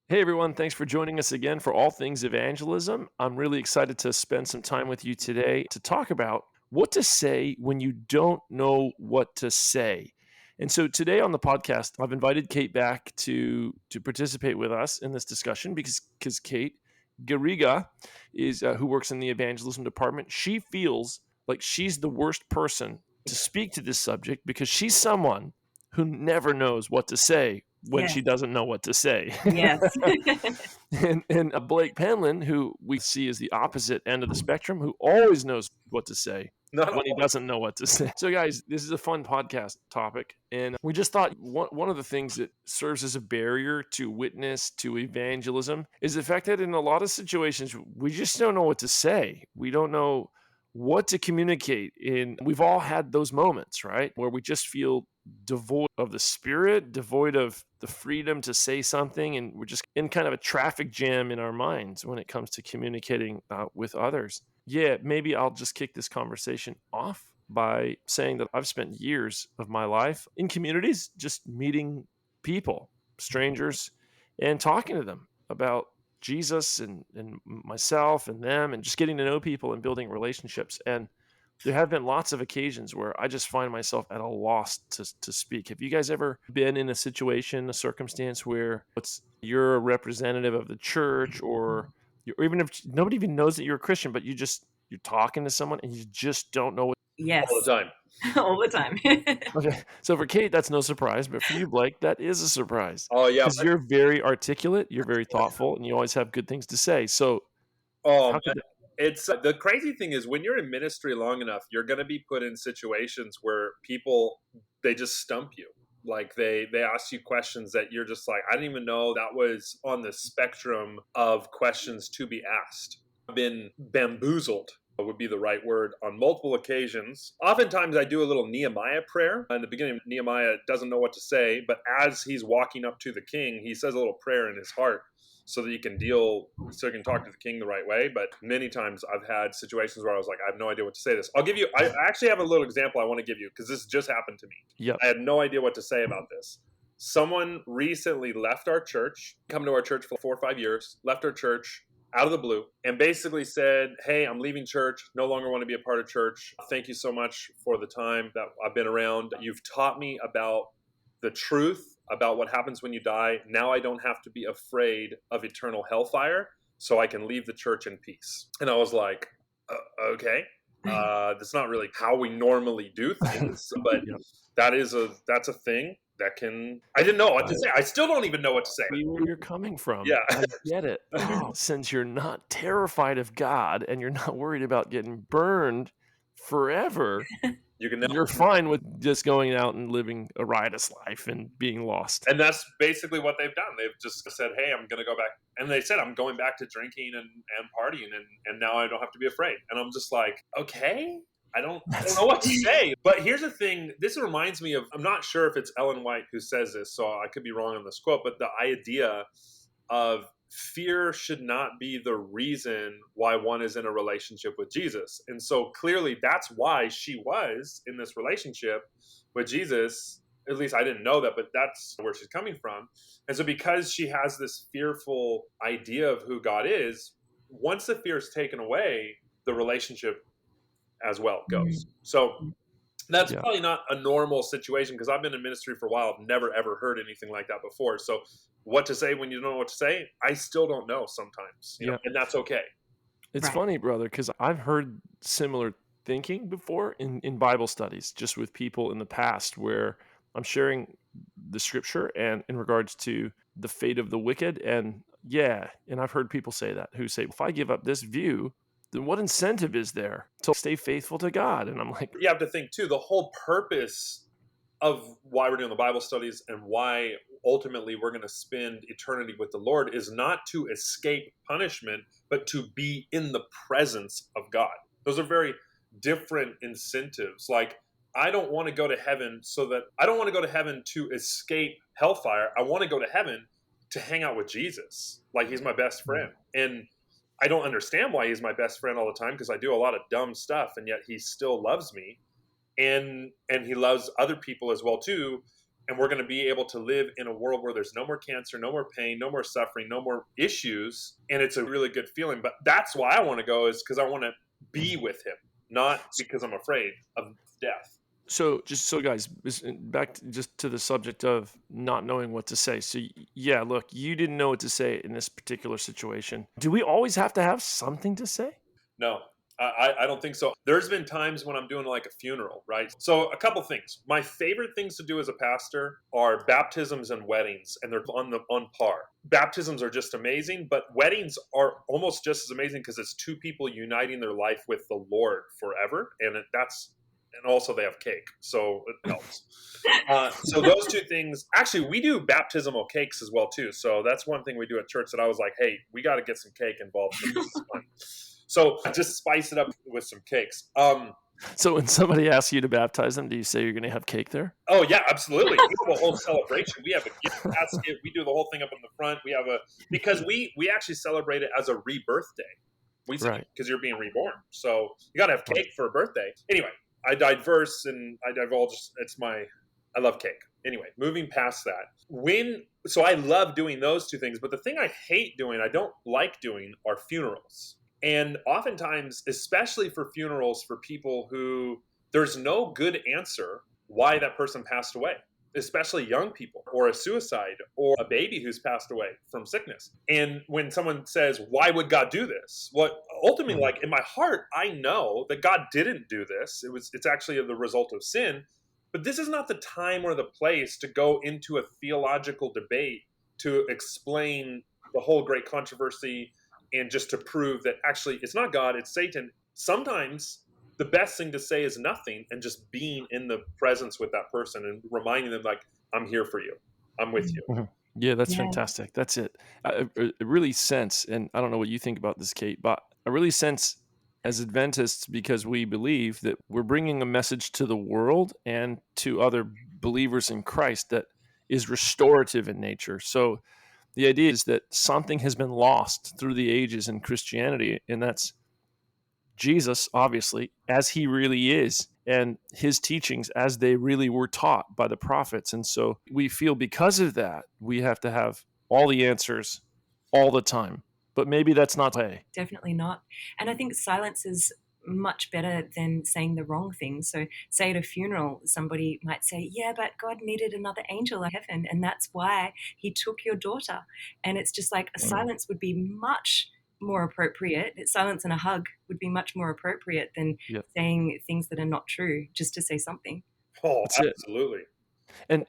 Hey everyone, thanks for joining us again for all things evangelism. I'm really excited to spend some time with you today to talk about what to say when you don't know what to say. And so today on the podcast, I've invited Kate back to participate with us in this discussion because Kate Garriga is who works in the evangelism department. She feels like she's the worst person to speak to this subject because she's someone who never knows what to say when Yes, she doesn't know what to say. yes. And Blake Penland, who we see as the opposite end of the spectrum, who always knows what to say Not when he always. doesn't know what to say. So, guys, this is a fun podcast topic. And we just thought one of the things that serves as a barrier to witness, to evangelism, is the fact that in a lot of situations, we just don't know what to say. We don't know what to communicate. And we've all had those moments, right? Where we just feel devoid of the spirit, devoid of the freedom to say something, and we're just in kind of a traffic jam in our minds when it comes to communicating with others. Yeah, maybe I'll just kick this conversation off by saying that I've spent years of my life in communities just meeting people, strangers, and talking to them about Jesus and myself and them and just getting to know people and building relationships. And there have been lots of occasions where I just find myself at a loss to speak. Have you guys ever been in a situation, a circumstance where you're a representative of the church, or even if nobody even knows that you're a Christian, but you're talking to someone and you just don't know what? All Yes, the time. all the time. Okay, so for Kate, that's no surprise, but for you, Blake, that is a surprise Oh yeah, because you're very articulate, you're very thoughtful, and you always have good things to say. So oh how man. could that? It's the crazy thing is when you're in ministry long enough, you're going to be put in situations where people they just stump you. Like they ask you questions that you're just like, I didn't even know that was on the spectrum of questions to be asked. I've been bamboozled would be the right word on multiple occasions. Oftentimes I do a little Nehemiah prayer. In the beginning, Nehemiah doesn't know what to say, but as he's walking up to the king, he says a little prayer in his heart so that so you can talk to the king the right way. But many times I've had situations where I was like, I have no idea what to say this. I actually have a little example I want to give you because this just happened to me. Yep. I had no idea what to say about this. Someone recently left our church, come to our church for 4 or 5 years, left our church out of the blue and basically said, Hey, I'm leaving church, no longer want to be a part of church. Thank you so much for the time that I've been around. You've taught me about the truth about what happens when you die. Now I don't have to be afraid of eternal hellfire, so I can leave the church in peace. And I was like, okay. That's not really how we normally do things, but Yep. that's a thing that can. I didn't know what to say. I still don't even know what to say. See where you're coming from. Yeah. I get it. Oh, since you're not terrified of God and you're not worried about getting burned forever, You can you're fine with just going out and living a riotous life and being lost. And that's basically what they've done. They've just said, Hey, I'm going to go back. And they said, I'm going back to drinking and partying. And now I don't have to be afraid. And I'm just like, okay, I don't know what to say. But here's the thing. This reminds me of, I'm not sure if it's Ellen White who says this, so I could be wrong on this quote, but the idea of fear should not be the reason why one is in a relationship with Jesus. And so clearly that's why she was in this relationship with Jesus. At least I didn't know that, but that's where she's coming from. And so because she has this fearful idea of who God is, once the fear is taken away, the relationship as well goes. So that's Yeah. probably not a normal situation because I've been in ministry for a while. I've never ever heard anything like that before. So what to say when you don't know what to say, I still don't know sometimes, Yeah. and that's okay. It's Right. funny, brother, because I've heard similar thinking before in Bible studies, just with people in the past where I'm sharing the scripture and in regards to the fate of the wicked. And yeah, and I've heard people say that who say, if I give up this view, then what incentive is there to stay faithful to God? And I'm like, You have to think too, the whole purpose of why we're doing the Bible studies and why ultimately we're going to spend eternity with the Lord is not to escape punishment, but to be in the presence of God. Those are very different incentives. Like, I don't want to go to heaven I don't want to go to heaven to escape hellfire. I want to go to heaven to hang out with Jesus. Like, he's my best friend. And I don't understand why he's my best friend all the time because I do a lot of dumb stuff and yet he still loves me and he loves other people as well too. and we're going to be able to live in a world where there's no more cancer, no more pain, no more suffering, no more issues. And it's a really good feeling. But that's why I want to go, is because I want to be with him, not because I'm afraid of death. So guys, back just to the subject of not knowing what to say. So yeah, look, you didn't know what to say in this particular situation. Do we always have to have something to say? No, I don't think so. There's been times when I'm doing like a funeral, right? So a couple things. My favorite things to do as a pastor are baptisms and weddings, and they're on par. Baptisms are just amazing, but weddings are almost just as amazing because it's two people uniting their life with the Lord forever, and also they have cake, so it helps. So those two things. Actually, we do baptismal cakes as well too. So that's one thing we do at church that I was like, hey, we got to get some cake involved. This is fun. So just spice it up with some cakes. So when somebody asks you to baptize them, do you say you're going to have cake there? Oh yeah, absolutely. We have a whole celebration. We have a gift basket. We do the whole thing up in the front. We have because we actually celebrate it as a rebirth day. We say, because you're being reborn. So you got to have cake for a birthday. Anyway, I diverse and I divulge. I love cake. Anyway, moving past that. So I love doing those two things, but the thing I hate doing, I don't like doing, are funerals. And oftentimes, especially for funerals for people who there's no good answer why that person passed away, especially young people, or a suicide, or a baby who's passed away from sickness. And when someone says, why would God do this? Well, ultimately, like in my heart, I know that God didn't do this. It's actually the result of sin. But this is not the time or the place to go into a theological debate to explain the whole great controversy and just to prove that actually it's not God, it's Satan. Sometimes the best thing to say is nothing and just being in the presence with that person and reminding them, like, I'm here for you. I'm with you. Mm-hmm. Yeah, that's fantastic. That's it. I really sense, and I don't know what you think about this, Kate, but I really sense as Adventists, because we believe that we're bringing a message to the world and to other believers in Christ that is restorative in nature. So the idea is that something has been lost through the ages in Christianity, and that's Jesus, obviously, as he really is, and his teachings as they really were taught by the prophets. And so we feel because of that, we have to have all the answers all the time. But maybe that's not the way. Definitely not. And I think silence is much better than saying the wrong thing. So say at a funeral, somebody might say, yeah, but God needed another angel in heaven, and that's why he took your daughter. And it's just like a silence would be much more appropriate. Silence and a hug would be much more appropriate than saying things that are not true just to say something. Oh, that's absolutely. And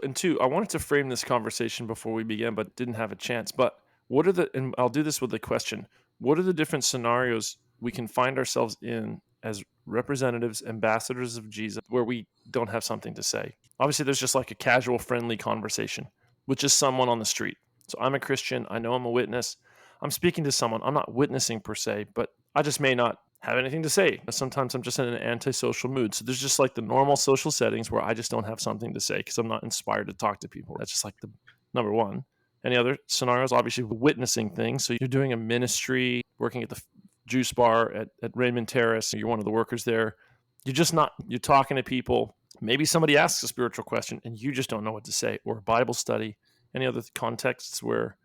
and two, I wanted to frame this conversation before we began, but didn't have a chance. But and I'll do this with a question. What are the different scenarios we can find ourselves in as representatives, ambassadors of Jesus, where we don't have something to say? Obviously, there's just like a casual, friendly conversation with just someone on the street. So I'm a Christian. I know I'm a witness. I'm speaking to someone. I'm not witnessing per se, but I just may not have anything to say. Sometimes I'm just in an antisocial mood. So there's just like the normal social settings where I just don't have something to say because I'm not inspired to talk to people. That's just like the number one. Any other scenarios? Obviously, witnessing things. So you're doing a ministry, working at the juice bar at Raymond Terrace. You're one of the workers there. You're talking to people. Maybe somebody asks a spiritual question and you just don't know what to say, or a Bible study. Any other contexts where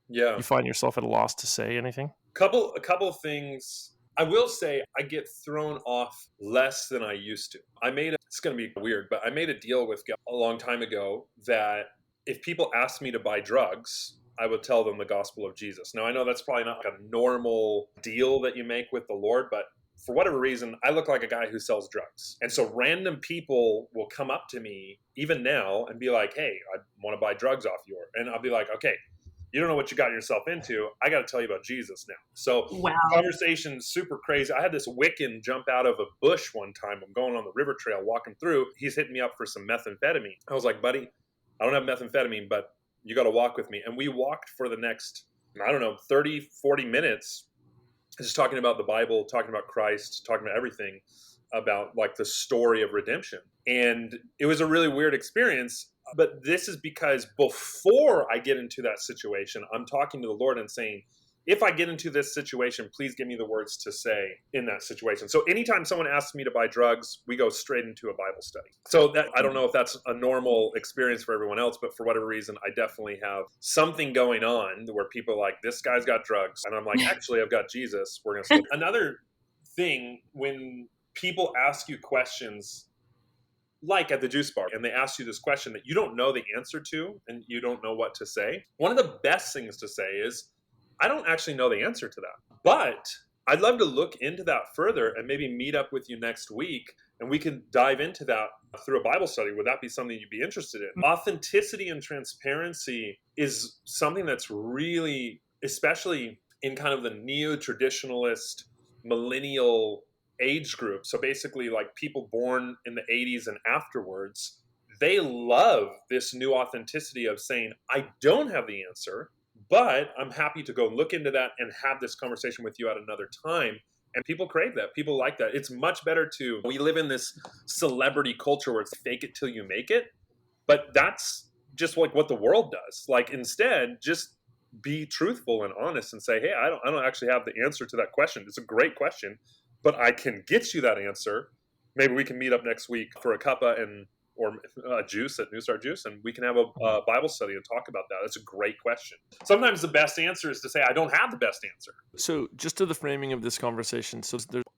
you find yourself at a loss to say anything? A couple of things. I will say I get thrown off less than I used to. It's going to be weird, but I made a deal with God a long time ago that if people ask me to buy drugs, I would tell them the gospel of Jesus. Now, I know that's probably not a normal deal that you make with the Lord, but for whatever reason, I look like a guy who sells drugs. And so random people will come up to me, even now, and be like, hey, I want to buy drugs off you. And I'll be like, okay, you don't know what you got yourself into. I got to tell you about Jesus now. So conversation's super crazy. I had this Wiccan jump out of a bush one time. I'm going on the river trail, walking through. He's hitting me up for some methamphetamine. I was like, buddy, I don't have methamphetamine, but you got to walk with me. And we walked for the next, 30, 40 minutes, just talking about the Bible, talking about Christ, talking about everything, about like the story of redemption. And it was a really weird experience. But this is because before I get into that situation, I'm talking to the Lord and saying, if I get into this situation, please give me the words to say in that situation. So anytime someone asks me to buy drugs, we go straight into a Bible study. So that, I don't know if that's a normal experience for everyone else, but for whatever reason, I definitely have something going on where people are like, this guy's got drugs. And I'm like, actually, I've got Jesus. We're going to Another thing, when people ask you questions like at the juice bar, and they ask you this question that you don't know the answer to and you don't know what to say, one of the best things to say is, I don't actually know the answer to that, but I'd love to look into that further and maybe meet up with you next week and we can dive into that through a Bible study. Would that be something you'd be interested in? Authenticity and transparency is something that's really, especially in kind of the neo-traditionalist millennial age group. So basically like people born in the 80s and afterwards, they love this new authenticity of saying, I don't have the answer, but I'm happy to go look into that and have this conversation with you at another time. And people crave that. People like that. It's much better we live in this celebrity culture where it's fake it till you make it. But that's just like what the world does. Like instead, just be truthful and honest and say, hey, I don't actually have the answer to that question. It's a great question, but I can get you that answer. Maybe we can meet up next week for a cuppa or juice at New Start Juice, and we can have a Bible study and talk about that. That's a great question. Sometimes the best answer is to say, I don't have the best answer. So just to the framing of this conversation,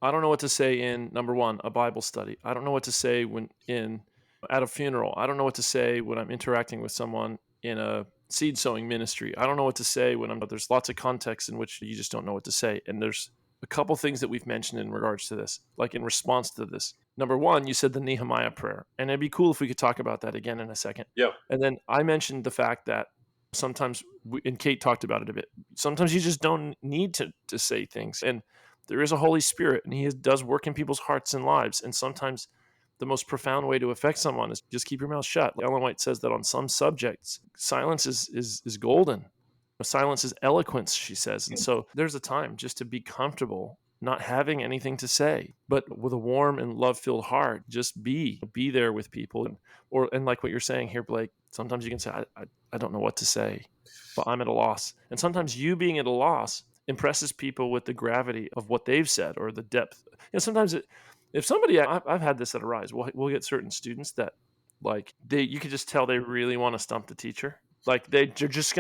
I don't know what to say in, number one, a Bible study. I don't know what to say at a funeral. I don't know what to say when I'm interacting with someone in a seed sowing ministry. I don't know what to say there's lots of contexts in which you just don't know what to say. And there's a couple things that we've mentioned in regards to this, like in response to this. Number one, you said the Nehemiah prayer, and it'd be cool if we could talk about that again in a second. Yeah. And then I mentioned the fact that sometimes, and Kate talked about it a bit, sometimes you just don't need to say things. And there is a Holy Spirit, and he does work in people's hearts and lives. And sometimes the most profound way to affect someone is just keep your mouth shut. Ellen White says that on some subjects, silence is golden. Silence is eloquence, she says. And so there's a time just to be comfortable not having anything to say, but with a warm and love-filled heart, just be there with people. And like what you're saying here, Blake, sometimes you can say, I don't know what to say, but I'm at a loss. And sometimes you being at a loss impresses people with the gravity of what they've said or the depth. Sometimes if somebody, I've had this at Arise, we'll get certain students that you can just tell they really want to stump the teacher. Like it's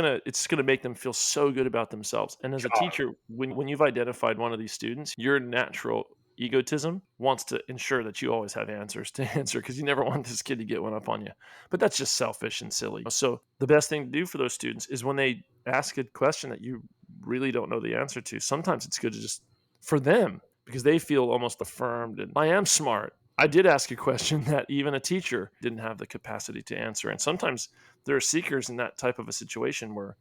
gonna make them feel so good about themselves. And as a teacher, when you've identified one of these students, your natural egotism wants to ensure that you always have answers to answer because you never want this kid to get one up on you. But that's just selfish and silly. So the best thing to do for those students is when they ask a question that you really don't know the answer to, sometimes it's good to just, for them, because they feel almost affirmed and I am smart. I did ask a question that even a teacher didn't have the capacity to answer. And sometimes there are seekers in that type of a situation where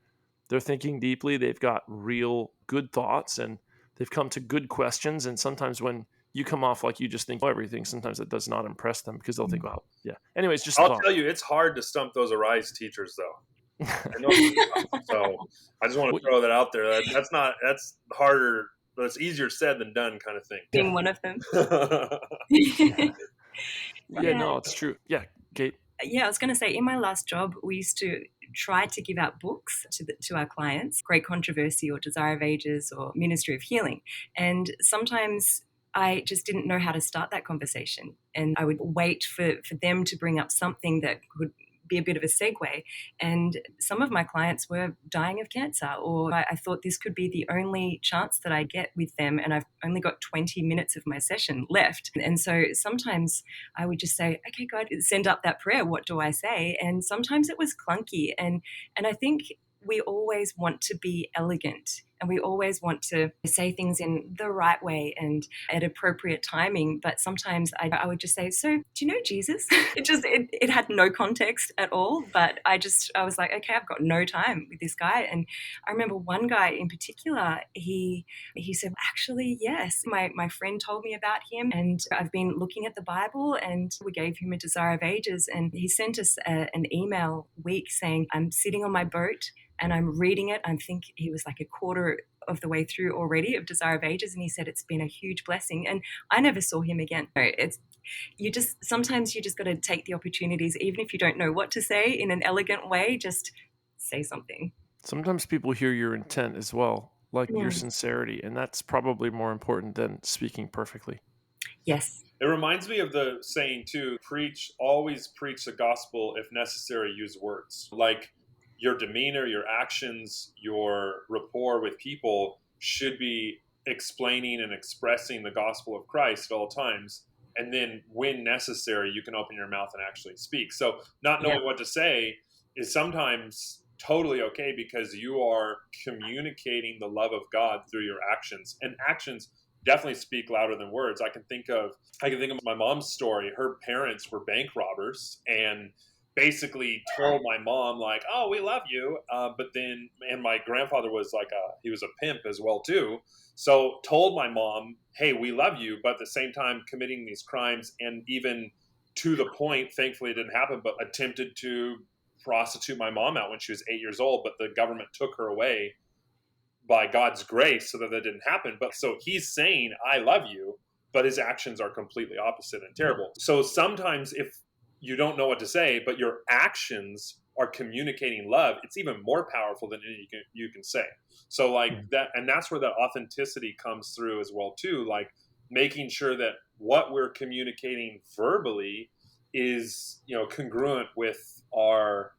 they're thinking deeply, they've got real good thoughts, and they've come to good questions. And sometimes when you come off like you just think everything, sometimes it does not impress them because they'll think, well, yeah. Anyways, just I'll tell you, it's hard to stump those Arise teachers, though. So I just want to throw that out there. That's harder. But it's easier said than done kind of thing. Being one of them. Yeah, no, it's true. Yeah, Kate. Yeah, I was going to say, in my last job, we used to try to give out books to our clients, Great Controversy or Desire of Ages or Ministry of Healing. And sometimes I just didn't know how to start that conversation. And I would wait for them to bring up something that could be a bit of a segue. And some of my clients were dying of cancer, or I thought this could be the only chance that I get with them. And I've only got 20 minutes of my session left. And so sometimes I would just say, okay, God, send up that prayer. What do I say? And sometimes it was clunky. And I think we always want to be elegant, and we always want to say things in the right way and at appropriate timing. But sometimes I would just say, so do you know Jesus? It had no context at all. But I was like, okay, I've got no time with this guy. And I remember one guy in particular, he said, actually, yes, my friend told me about him, and I've been looking at the Bible, and we gave him a Desire of Ages. And he sent us an email week saying, I'm sitting on my boat and I'm reading it. I think he was like a quarter of the way through already of Desire of Ages. And he said, it's been a huge blessing. And I never saw him again. Sometimes you just got to take the opportunities, even if you don't know what to say in an elegant way, just say something. Sometimes people hear your intent as well. like your Mm. sincerity. And that's probably more important than speaking perfectly. Yes. It reminds me of the saying too, always preach the gospel, if necessary, use words. Like your demeanor, your actions, your rapport with people should be explaining and expressing the gospel of Christ at all times. And then when necessary, you can open your mouth and actually speak. So not Yeah. knowing what to say is sometimes totally okay, because you are communicating the love of God through your actions. And actions definitely speak louder than words. I can think of my mom's story. Her parents were bank robbers and basically told my mom like, "Oh, we love you," but then, and my grandfather was he was a pimp as well too. So told my mom, "Hey, we love you," but at the same time committing these crimes, and even to the point, thankfully it didn't happen, but attempted to prostitute my mom out when she was 8 years old. But the government took her away by God's grace so that didn't happen. But so he's saying, "I love you," but his actions are completely opposite and terrible. So sometimes if you don't know what to say, but your actions are communicating love, it's even more powerful than anything you can say. So like that, and that's where that authenticity comes through as well too. Like making sure that what we're communicating verbally is, congruent with our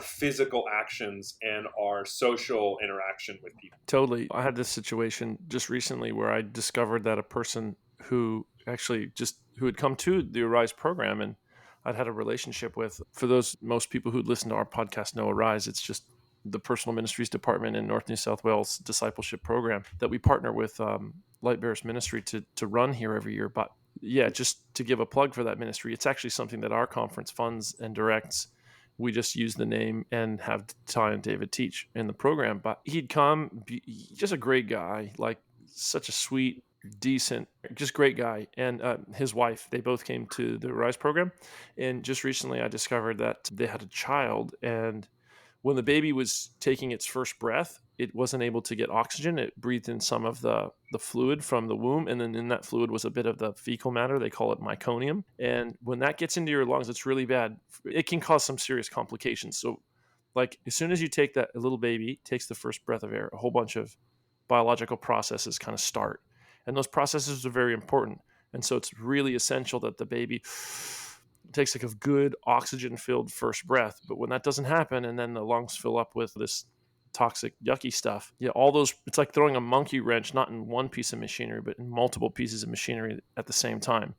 physical actions and our social interaction with people. Totally. I had this situation just recently where I discovered that a person who who had come to the Arise program and I'd had a relationship with, for most people who listen to our podcast know Arise, it's just the personal ministries department in North New South Wales discipleship program that we partner with Light Bearers Ministry to run here every year. But yeah, just to give a plug for that ministry, it's actually something that our conference funds and directs. We just use the name and have Ty and David teach in the program. But he'd come, just a great guy, like such a sweet, decent, just great guy. And his wife, they both came to the Rise program. And just recently I discovered that they had a child. And when the baby was taking its first breath, it wasn't able to get oxygen. It breathed in some of the fluid from the womb, and then in that fluid was a bit of the fecal matter. They call it meconium. And when that gets into your lungs, it's really bad. It can cause some serious complications. So, like, as soon as you take that, a little baby takes the first breath of air, a whole bunch of biological processes kind of start. And those processes are very important. And so it's really essential that the baby takes like a good oxygen filled first breath. But when that doesn't happen and then the lungs fill up with this toxic yucky stuff, all those, it's like throwing a monkey wrench not in one piece of machinery but in multiple pieces of machinery at the same time.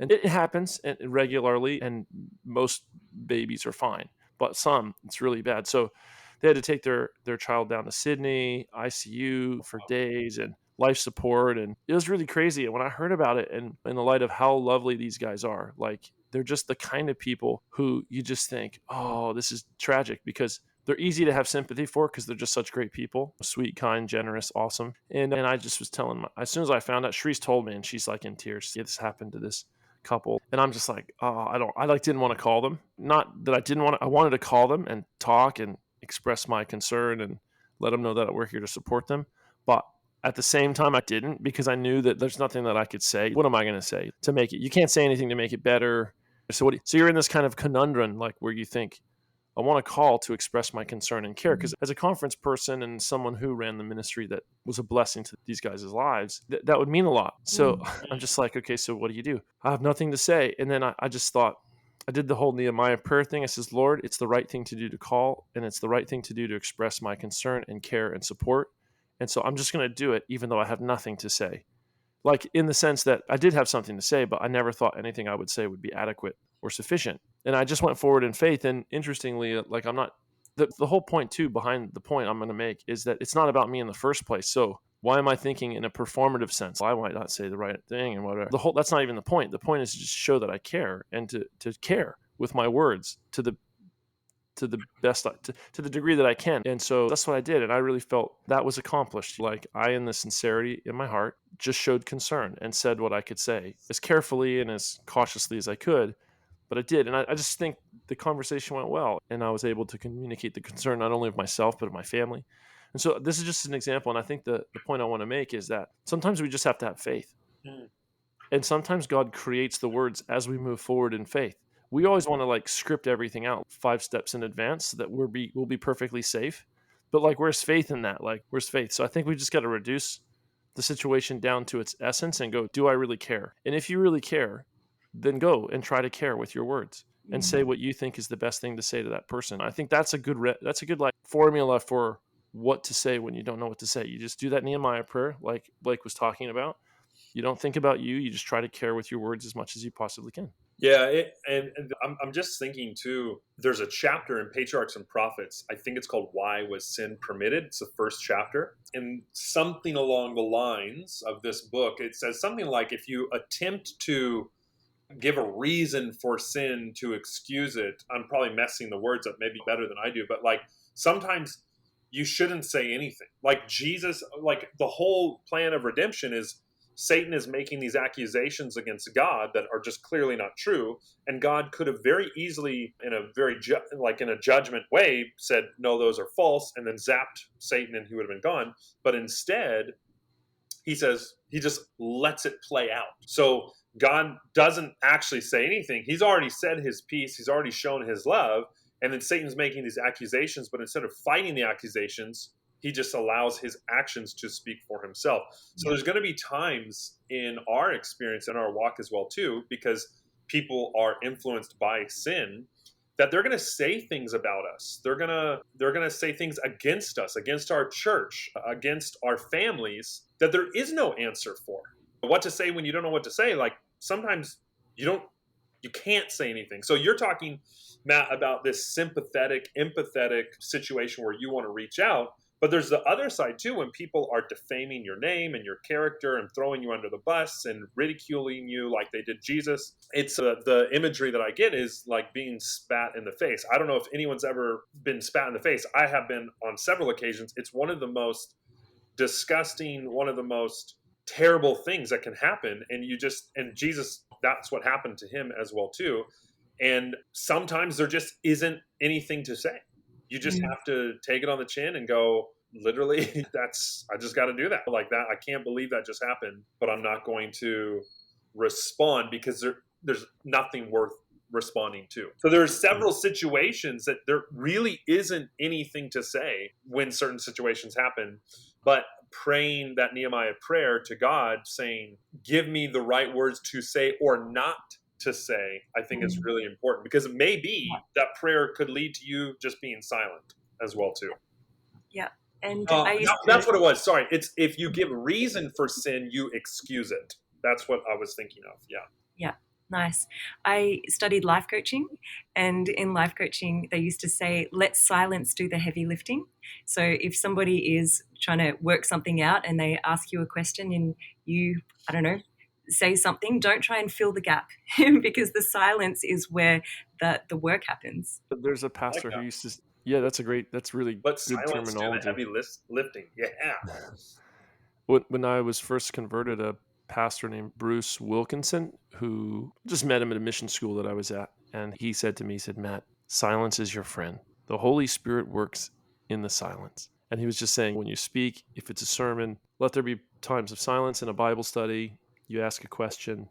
And it happens regularly, and most babies are fine, but some it's really bad. So they had to take their child down to Sydney ICU for days and life support, and it was really crazy. And when I heard about it, and in the light of how lovely these guys are, like they're just the kind of people who you just think, oh, this is tragic, because they're easy to have sympathy for because they're just such great people, sweet, kind, generous, awesome. And I just was telling as soon as I found out, Shreese told me, and she's like in tears. Yeah, this happened to this couple, and I'm just like, oh, I didn't want to call them. Not that I didn't want to, I wanted to call them and talk and express my concern and let them know that we're here to support them. But at the same time, I didn't, because I knew that there's nothing that I could say. What am I going to say to make it? You can't say anything to make it better. So you're in this kind of conundrum, like where you think, I want to call to express my concern and care, because as a conference person and someone who ran the ministry that was a blessing to these guys' lives, that would mean a lot. So I'm just like, okay, so what do? I have nothing to say. And then I just thought, I did the whole Nehemiah prayer thing. I says, Lord, it's the right thing to do to call, and it's the right thing to do to express my concern and care and support. And so I'm just going to do it, even though I have nothing to say. Like, in the sense that I did have something to say, but I never thought anything I would say would be adequate or sufficient. And I just went forward in faith. And interestingly, like, I'm not, the whole point too behind the point I'm going to make is that it's not about me in the first place. So why am I thinking in a performative sense? I might not say the right thing and whatever. That's not even the point. The point is to just show that I care, and to care with my words to the best, to the degree that I can. And so that's what I did. And I really felt that was accomplished. Like, I, in the sincerity in my heart, just showed concern and said what I could say as carefully and as cautiously as I could. But I did. And I just think the conversation went well. And I was able to communicate the concern not only of myself, but of my family. And so this is just an example. And I think the point I want to make is that sometimes we just have to have faith. And sometimes God creates the words as we move forward in faith. We always want to like script everything out 5 steps in advance so that we'll be perfectly safe. But like, where's faith in that? Like, where's faith? So I think we just got to reduce the situation down to its essence and go, do I really care? And if you really care, then go and try to care with your words and say what you think is the best thing to say to that person. I think that's a good like formula for what to say when you don't know what to say. You just do that Nehemiah prayer, like Blake was talking about. You don't think about you just try to care with your words as much as you possibly can. Yeah, and I'm just thinking too, there's a chapter in Patriarchs and Prophets. I think it's called Why Was Sin Permitted? It's the first chapter. And something along the lines of this book, it says something like, if you attempt to give a reason for sin to excuse it, I'm probably messing the words up maybe better than I do, but like sometimes you shouldn't say anything. Like Jesus, like the whole plan of redemption is Satan is making these accusations against God that are just clearly not true, and God could have very easily, in a very in a judgment way, said no, those are false, and then zapped Satan, and he would have been gone. But instead, he just lets it play out. So God doesn't actually say anything. He's already said his piece. He's already shown his love, and then Satan's making these accusations. But instead of fighting the accusations, he just allows his actions to speak for himself. So there's going to be times in our experience, in our walk as well too, because people are influenced by sin, that they're going to say things about us. They're going to say things against us, against our church, against our families, that there is no answer for. What to say when you don't know what to say? Like sometimes you can't say anything. So you're talking, Matt, about this sympathetic, empathetic situation where you want to reach out. But there's the other side too, when people are defaming your name and your character and throwing you under the bus and ridiculing you like they did Jesus. It's the imagery that I get is like being spat in the face. I don't know if anyone's ever been spat in the face. I have been on several occasions. It's one of the most disgusting, one of the most terrible things that can happen. And Jesus, that's what happened to him as well too. And sometimes there just isn't anything to say. You just have to take it on the chin and go, literally, I just got to do that. Like that, I can't believe that just happened, but I'm not going to respond because there's nothing worth responding to. So there are several situations that there really isn't anything to say when certain situations happen, but praying that Nehemiah prayer to God saying, give me the right words to say or not to say, I think is really important, because maybe that prayer could lead to you just being silent as well too. Yeah. And that's what it was. Sorry. It's if you give reason for sin, you excuse it. That's what I was thinking of. Yeah. Yeah. Nice. I studied life coaching, and in life coaching, they used to say, let silence do the heavy lifting. So if somebody is trying to work something out and they ask you a question and you, I don't know, say something, don't try and fill the gap because the silence is where the work happens. There's a pastor who used to, that's really but good terminology. The heavy lifting. Yeah. When I was first converted, a pastor named Bruce Wilkinson, who just met him at a mission school that I was at. And he said to me, Matt, silence is your friend. The Holy Spirit works in the silence. And he was just saying, when you speak, if it's a sermon, let there be times of silence. In a Bible study, you ask a question,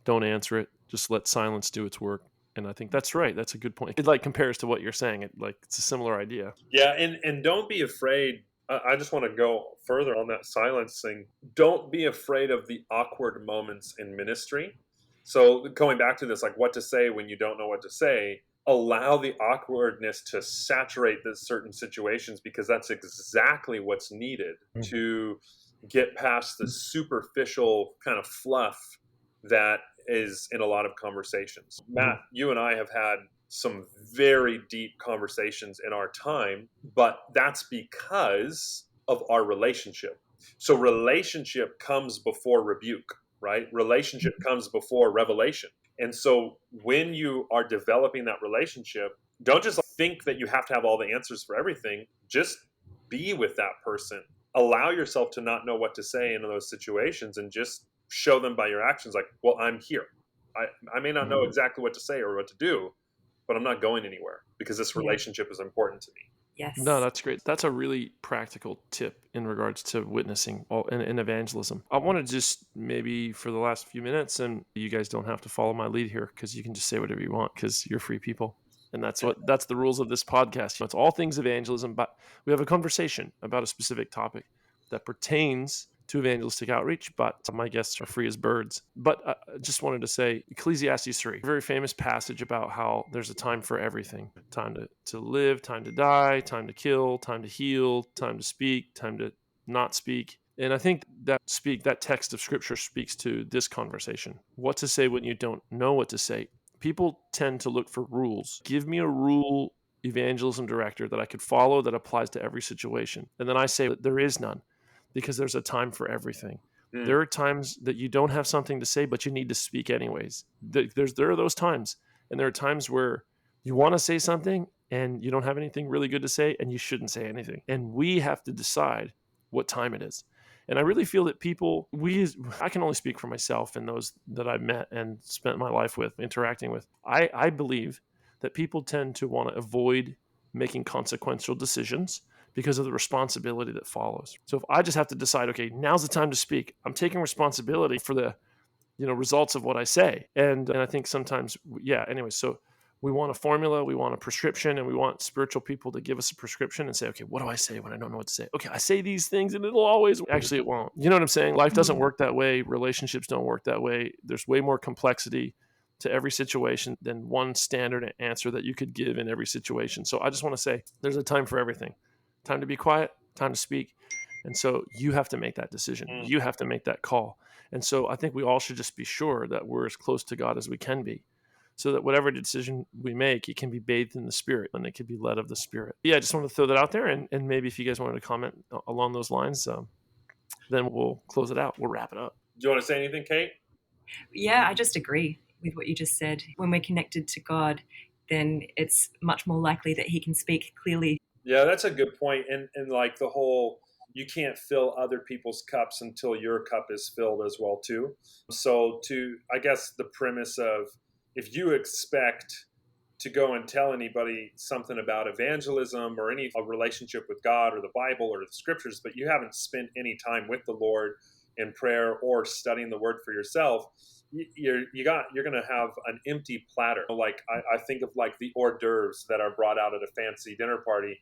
don't answer it. Just let silence do its work. And I think that's right. That's a good point. It compares to what you're saying. It's a similar idea. Yeah. And don't be afraid. I just want to go further on that silence thing. Don't be afraid of the awkward moments in ministry. So going back to this, like what to say when you don't know what to say, allow the awkwardness to saturate the certain situations, because that's exactly what's needed to get past the superficial kind of fluff that is in a lot of conversations. Matt, you and I have had some very deep conversations in our time, but that's because of our relationship. So relationship comes before rebuke, right? Relationship comes before revelation. And so when you are developing that relationship, don't just think that you have to have all the answers for everything. Just be with that person. Allow yourself to not know what to say in those situations, and just show them by your actions, like, well, I'm here. I may not know exactly what to say or what to do, but I'm not going anywhere because this relationship is important to me. Yes. No, that's great. That's a really practical tip in regards to witnessing and evangelism. I want to just maybe for the last few minutes, and you guys don't have to follow my lead here because you can just say whatever you want because you're free people. And that's the rules of this podcast. It's all things evangelism, but we have a conversation about a specific topic that pertains to evangelistic outreach, but my guests are free as birds. But I just wanted to say Ecclesiastes 3, a very famous passage about how there's a time for everything. Time to live, time to die, time to kill, time to heal, time to speak, time to not speak. And I think that text of scripture speaks to this conversation. What to say when you don't know what to say. People tend to look for rules. Give me a rule evangelism director that I could follow that applies to every situation. And then I say that there is none, because there's a time for everything. There are times that you don't have something to say, but you need to speak anyways. There are those times. And there are times where you want to say something and you don't have anything really good to say, and you shouldn't say anything. And we have to decide what time it is. And I really feel that I can only speak for myself and those that I've met and spent my life with, interacting with. I believe that people tend to want to avoid making consequential decisions because of the responsibility that follows. So if I just have to decide, okay, now's the time to speak, I'm taking responsibility for the results of what I say. And I think sometimes, anyway, so we want a formula, we want a prescription, and we want spiritual people to give us a prescription and say, okay, what do I say when I don't know what to say? Okay, I say these things and it'll always, actually it won't. You know what I'm saying? Life doesn't work that way. Relationships don't work that way. There's way more complexity to every situation than one standard answer that you could give in every situation. So I just want to say there's a time for everything. Time to be quiet, time to speak. And so you have to make that decision. You have to make that call. And so I think we all should just be sure that we're as close to God as we can be, so that whatever decision we make, it can be bathed in the Spirit and it can be led of the Spirit. Yeah, I just want to throw that out there. And maybe if you guys wanted to comment along those lines, then we'll close it out. We'll wrap it up. Do you want to say anything, Kate? Yeah, I just agree with what you just said. When we're connected to God, then it's much more likely that he can speak clearly. Yeah, that's a good point. And like the whole, you can't fill other people's cups until your cup is filled as well too. So I guess the premise of, if you expect to go and tell anybody something about evangelism or a relationship with God or the Bible or the scriptures, but you haven't spent any time with the Lord in prayer or studying the word for yourself, you're going to have an empty platter. Like I think of like the hors d'oeuvres that are brought out at a fancy dinner party.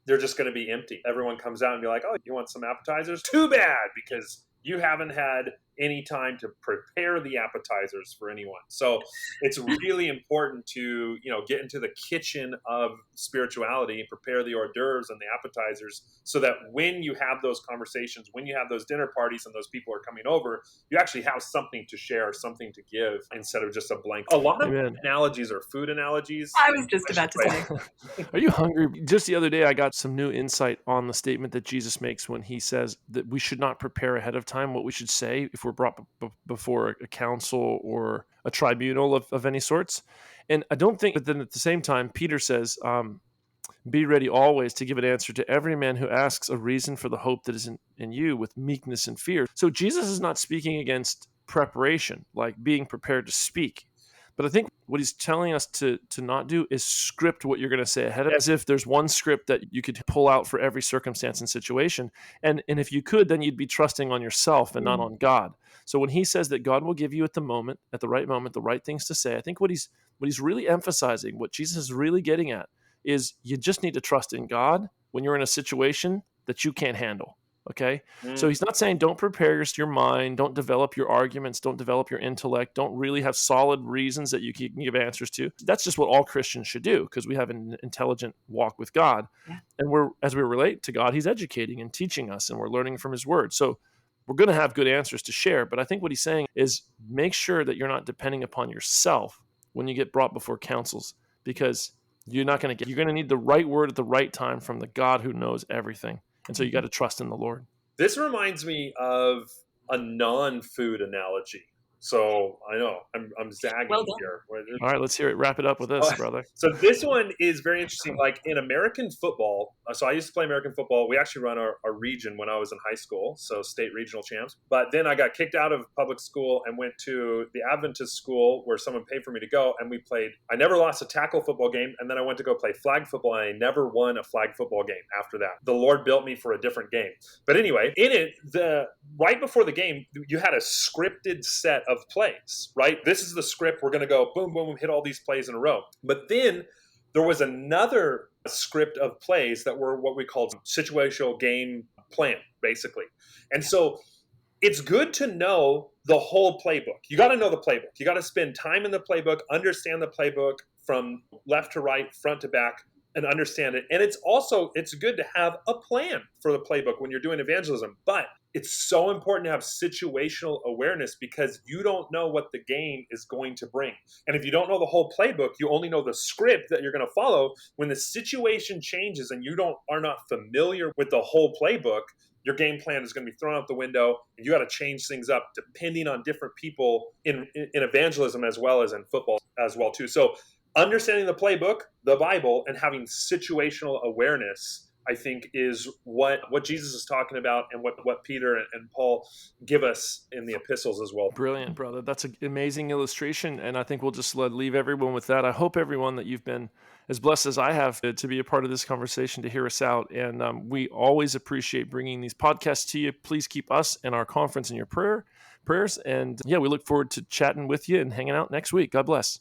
They're just going to be empty. Everyone comes out and be like, oh, you want some appetizers? Too bad, because you haven't had any time to prepare the appetizers for anyone. So it's really important to, get into the kitchen of spirituality and prepare the hors d'oeuvres and the appetizers, so that when you have those conversations, when you have those dinner parties and those people are coming over, you actually have something to share, something to give, instead of just a blank. A lot of analogies are food analogies. I was just about to say. Are you hungry? Just the other day, I got some new insight on the statement that Jesus makes when he says that we should not prepare ahead of time what we should say if we're brought before a council or a tribunal of any sorts. And I don't think, but then at the same time, Peter says, be ready always to give an answer to every man who asks a reason for the hope that is in you with meekness and fear. So Jesus is not speaking against preparation, like being prepared to speak. But I think what he's telling us to not do is script what you're going to say ahead of, as if there's one script that you could pull out for every circumstance and situation. And if you could, then you'd be trusting on yourself and not on God. So when he says that God will give you at the right moment, the right things to say, I think what he's really emphasizing, what Jesus is really getting at, is you just need to trust in God when you're in a situation that you can't handle. Okay. So he's not saying don't prepare your mind, don't develop your arguments, don't develop your intellect, don't really have solid reasons that you can give answers to. That's just what all Christians should do, because we have an intelligent walk with God. Yeah. And as we relate to God, he's educating and teaching us, and we're learning from his word. So we're going to have good answers to share. But I think what he's saying is make sure that you're not depending upon yourself when you get brought before councils, because you're going to need the right word at the right time from the God who knows everything. And so you got to trust in the Lord. This reminds me of a non-food analogy. So I know I'm zagging here. All right, let's hear it. Wrap it up with this, brother. So this one is very interesting. Like in American football, so I used to play American football. We actually run our region when I was in high school, so state regional champs. But then I got kicked out of public school and went to the Adventist school where someone paid for me to go, and we played. I never lost a tackle football game, and then I went to go play flag football, and I never won a flag football game after that. The Lord built me for a different game. But anyway, in it, right before the game, you had a scripted set of plays, right? This is the script. We're going to go boom, boom, hit all these plays in a row. But then there was another script of plays that were what we called situational game plan, basically. And so it's good to know the whole playbook. You got to know the playbook. You got to spend time in the playbook, understand the playbook from left to right, front to back, and understand it. And it's good to have a plan for the playbook when you're doing evangelism. But it's so important to have situational awareness because you don't know what the game is going to bring. And if you don't know the whole playbook, you only know the script that you're going to follow. When the situation changes and you are not familiar with the whole playbook, your game plan is going to be thrown out the window, and you got to change things up depending on different people in evangelism as well as in football as well too. So understanding the playbook, the Bible, and having situational awareness, I think, is what Jesus is talking about and what Peter and Paul give us in the epistles as well. Brilliant, brother. That's an amazing illustration, and I think we'll just leave everyone with that. I hope everyone that you've been as blessed as I have to be a part of this conversation, to hear us out. And we always appreciate bringing these podcasts to you. Please keep us and our conference in your prayers. And yeah, we look forward to chatting with you and hanging out next week. God bless.